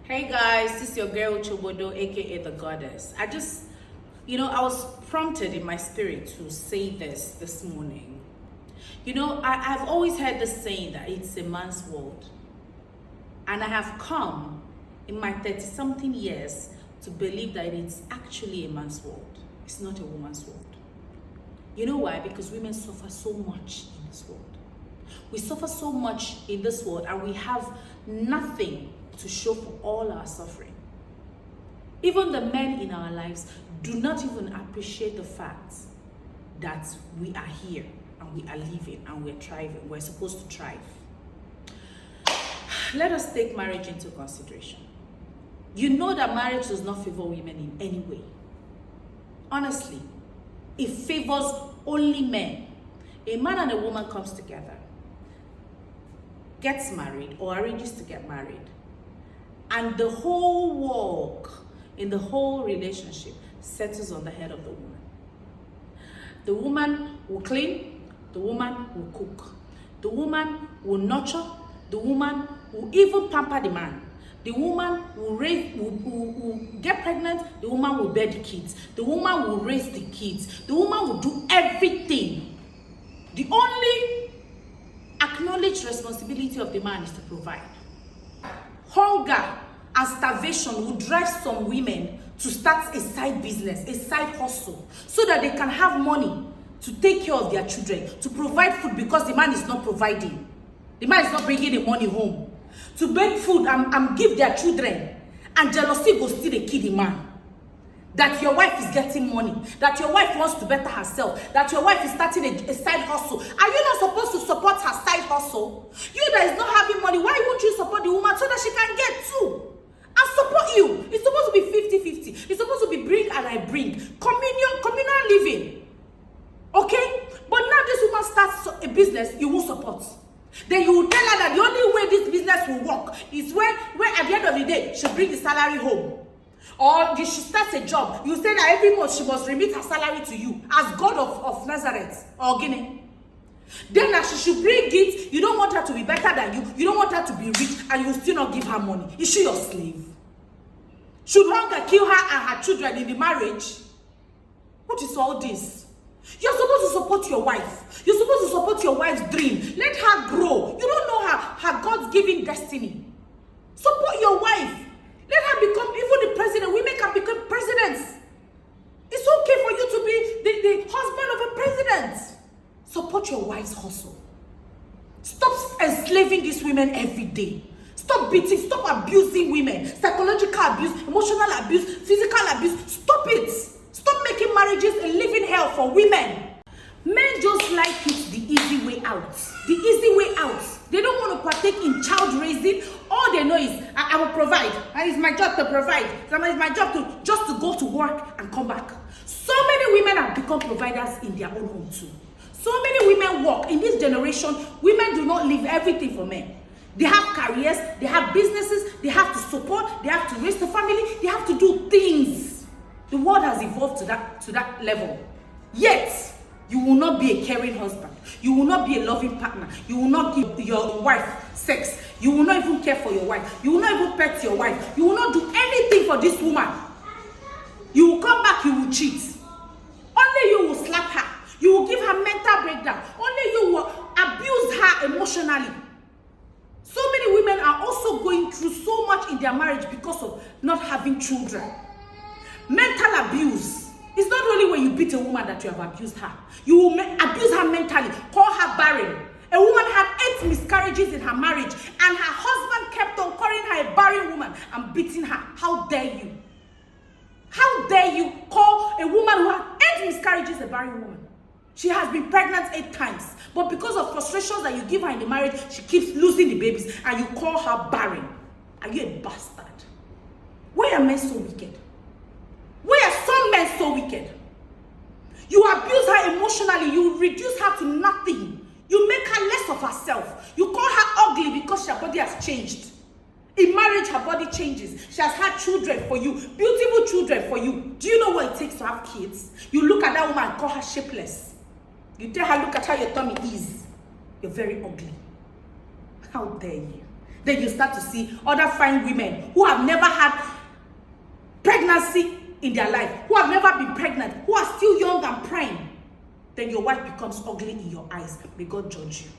Hey guys, this is your girl UCHE OGBODO, aka the goddess. I was prompted in my spirit to say this morning. I've always heard this saying that it's a man's world. And I have come in my 30-something years to believe that it's actually a man's world. It's not a woman's world. You know why? Because women suffer so much in this world. We suffer so much in this world and we have nothing to show for all our suffering. Even the men in our lives do not even appreciate the fact that we are here and we are living and we're thriving. We're supposed to thrive. Let us take marriage into consideration. You know that marriage does not favor women in any way. Honestly, it favors only men. A man and a woman comes together, gets married or arranges to get married, and the whole work in the whole relationship settles on the head of the woman. The woman will clean, the woman will cook, the woman will nurture, the woman will even pamper the man. The woman will get pregnant, the woman will bear the kids, the woman will raise the kids, the woman will do everything. The only acknowledged responsibility of the man is to provide. Hunger and starvation will drive some women to start a side business, a side hustle, so that they can have money to take care of their children, to provide food because the man is not providing. The man is not bringing the money home. To bake food and give their children, and jealousy will still kill the man. That your wife is getting money, that your wife wants to better herself, that your wife is starting a side hustle. Are you not supposed to support her side hustle? You that is not having money, why won't you support the woman so that she can get too? And support you. It's supposed to be 50-50. It's supposed to be bring and I bring. Communal living. Okay? But now this woman starts a business, you will support. Then you will tell her that the only way this business will work is when at the end of the day, she'll bring the salary home. Or she starts a job, you say that every month she must remit her salary to you as God of Nazareth or Guinea. Then as she should bring it, you don't want her to be better than you. You don't want her to be rich and you still not give her money. Is she your slave? Should hunger kill her and her children in the marriage? What is all this? You're supposed to support your wife. You're supposed to support your wife's dream. Let her grow. You don't know her God-given destiny. Support your wife. Let her become even the president. Women can become presidents. It's okay for you to be the husband of a president. Support your wife's hustle. Stop enslaving these women every day. Stop beating, stop abusing women. Psychological abuse, emotional abuse, physical abuse. Stop it. Stop making marriages a living hell for women. Men just like it the easy way out. The easy way out. They don't want to partake in child raising. All they know is, I will provide. It's my job to provide. It's my job to go to work and come back. So many women have become providers in their own home too. So many women work. In this generation, women do not leave everything for men. They have careers, they have businesses, they have to support, they have to raise the family, they have to do things. The world has evolved to that level. Yet, you will not be a caring husband. You will not be a loving partner. You will not give your wife sex. You will not even care for your wife. You will not even pet your wife. You will not do anything for this woman. You will come back, you will cheat. Only you will slap her. You will give her mental breakdown. Only you will abuse her emotionally. So many women are also going through so much in their marriage because of not having children. Mental abuse. It's not only when you beat a woman that you have abused her. You will abuse her mentally, call her barren. A woman had 8 miscarriages in her marriage and her husband kept on calling her a barren woman and beating her. How dare you? How dare you call a woman who had 8 miscarriages a barren woman? She has been pregnant 8 times. But because of frustrations that you give her in the marriage, she keeps losing the babies and you call her barren. Are you a bastard? Why are men so wicked? Why are some men so wicked? You abuse her emotionally. You reduce her to nothing. You make her less of herself. You call her ugly because her body has changed. In marriage, her body changes. She has had children for you. Beautiful children for you. Do you know what it takes to have kids? You look at that woman and call her shapeless. You tell her, look at how your tummy is. You're very ugly. How dare you? Then you start to see other fine women who have never had pregnancy in their life, who have never been pregnant, who are still young and prime. Then your wife becomes ugly in your eyes. May God judge you.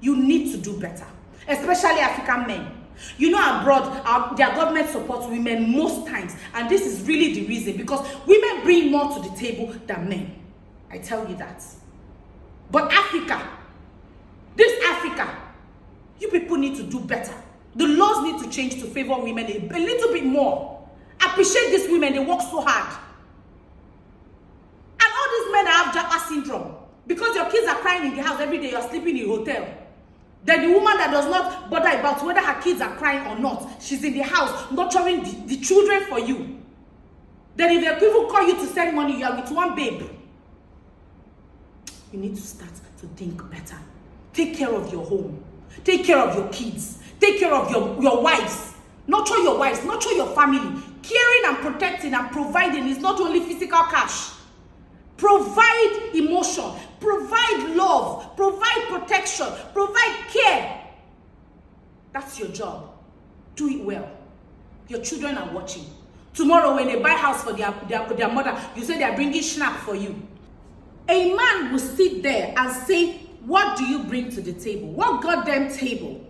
You need to do better, especially African men. You know, abroad, their government supports women most times, and this is really the reason, because women bring more to the table than men. I tell you that. But Africa, this Africa, you people need to do better. The laws need to change to favor women a little bit more. Appreciate these women, they work so hard. And all these men that have Japa syndrome, because your kids are crying in the house every day, you're sleeping in a hotel. Then the woman that does not bother about whether her kids are crying or not, she's in the house nurturing the children for you. Then if they people call you to send money, you are with one babe. You need to start to think better. Take care of your home. Take care of your kids. Take care of your wives. Nurture your wives. Nurture your family. Caring and protecting and providing is not only physical cash. Provide emotion. Provide love. Provide protection. Provide care. That's your job. Do it well. Your children are watching. Tomorrow when they buy house for their mother, you say they are bringing snap for you. A man will sit there and say, what do you bring to the table? What goddamn table?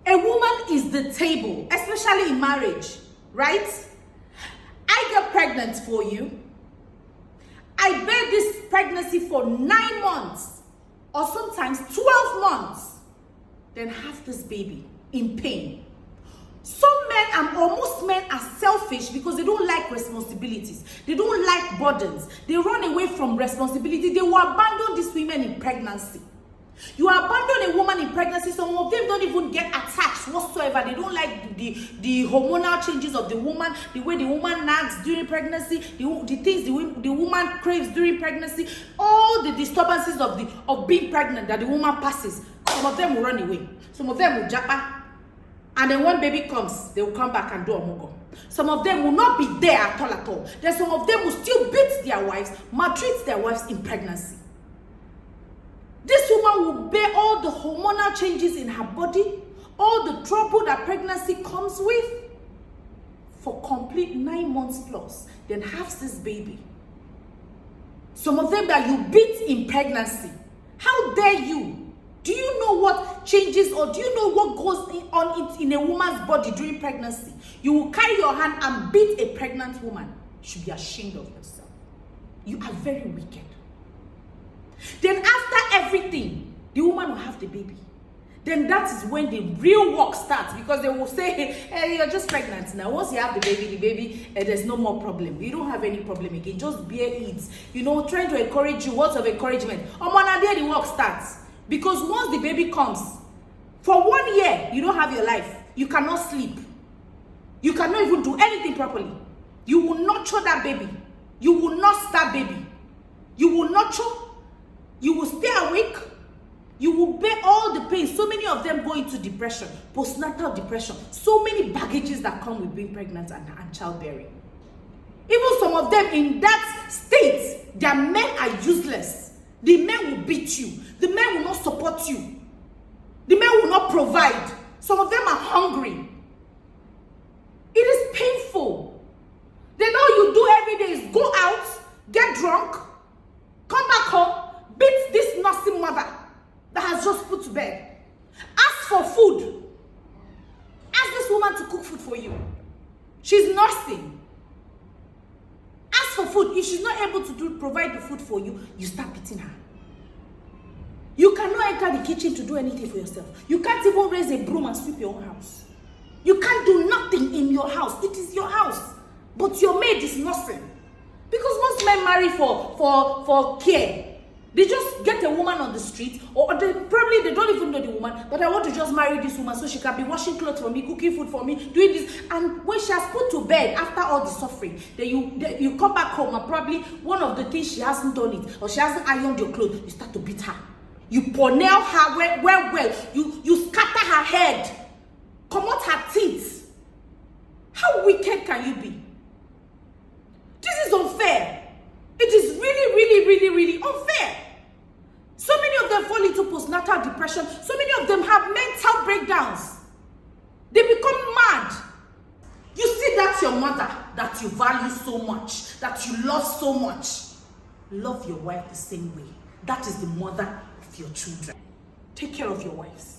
A woman is the table, especially in marriage, right? I get pregnant for you. I bear this pregnancy for 9 months or sometimes 12 months. Then have this baby in pain. Some men and most men are selfish because they don't like responsibilities. They don't like burdens. They run away from responsibility. They will abandon these women in pregnancy. You abandon a woman in pregnancy, some of them don't even get attached whatsoever. They don't like the hormonal changes of the woman, the way the woman nags during pregnancy, the things the woman craves during pregnancy, all the disturbances of being pregnant that the woman passes. Some of them will run away. Some of them will japa. And then when baby comes, they will come back and do omugo. Some of them will not be there at all. Then some of them will still beat their wives, maltreat their wives in pregnancy. This woman will bear all the hormonal changes in her body, all the trouble that pregnancy comes with, for complete 9 months plus, then has this baby. Some of them that you beat in pregnancy. How dare you? Do you know what changes, or do you know what goes on in a woman's body during pregnancy? You will carry your hand and beat a pregnant woman. You should be ashamed of yourself. You are very wicked. Then after everything, the woman will have the baby. Then that is when the real work starts, because they will say, hey, you're just pregnant now. Once you have the baby, there's no more problem. You don't have any problem again. Just bear it. You know, trying to encourage you, words of encouragement. There the work starts. Because once the baby comes, for 1 year, you don't have your life. You cannot sleep. You cannot even do anything properly. You will nurture that baby. You will not starve baby. You will nurture. You will stay awake. You will bear all the pain. So many of them go into depression, postnatal depression. So many baggages that come with being pregnant and childbearing. Even some of them in that state, their men are useless. The men will beat you. The men will not support you. The men will not provide. Some of them are hungry. It is painful. Then all you do every day is go out, get drunk, come back home, beat this nursing mother that has just put to bed. Ask for food. Ask this woman to cook food for you. She's nursing. Ask for food. If she's not able to provide the food for you, you start beating her. You cannot enter the kitchen to do anything for yourself. You can't even raise a broom and sweep your own house. You can't do nothing in your house. It is your house. But your maid is nursing. Because most men marry for care. They just get a woman on the street, or they don't even know the woman, but I want to just marry this woman so she can be washing clothes for me, cooking food for me, doing this. And when she has put to bed after all the suffering, then you come back home and probably one of the things she hasn't done it, or she hasn't ironed your clothes, you start to beat her. You nail her well. You scatter her head, come out her teeth. How wicked can you be? This is unfair. It is really unfair. So many of them fall into postnatal depression. So many of them have mental breakdowns. your mother that you value so much, that you love so much, love your wife the same way. That is the mother of your children. Take care of your wives.